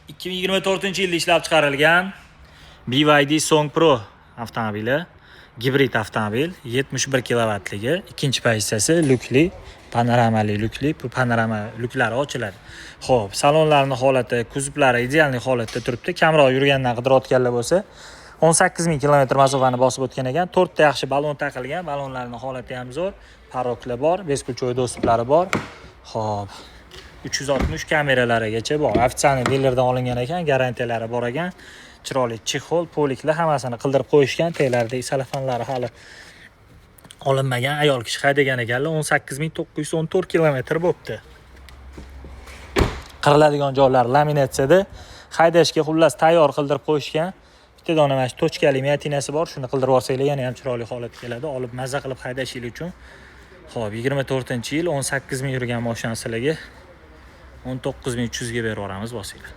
2024-yilda ishlab chiqarilgan BYD Song Pro avtomobili, gibrid avtomobil, 71 kilovattligi, ikkinchi pozitsiyasi lyukli, panoramali lyukli, bu panorama lyuklari ochiladi. Xo'p, salonlarning holati, kuzovlari ideal holatda turibdi. Kamroq yurgandan qidirayotganlar bo'lsa, 18.000 kilometr masofani bosib o'tgan ekan. 4 ta yaxshi balon taqilgan, balonlarning holati ham zo'r, paroklar bor, beskulchoy do'stiklari bor. Xo'p, 360 kameralarigacha bor. Ofitsialniy dilerdan olingan ekan, garantiyalari bor ekan. Chiroyli chexol, poliklar hammasini qildirib qo'yishgan. Teylardagi salafonlari hali olinmagan. Ayol kishi haydagan ekanlar. 18.914 kilometr bo'libdi. Qiriladigan joylari laminatsiyada haydashga xullas tayyor qildirib qo'yishgan. Bitta dona mana shu tochkali miatinasi bor. Shuni qildirib olsanglar yana ham chiroyli holatga keladi. Olib mazza qilib haydashingiz uchun. Xo'p, 24-yil 18.000 yurgan mashina sizlarga 19.300 ga berib yuboramiz, bosinglar.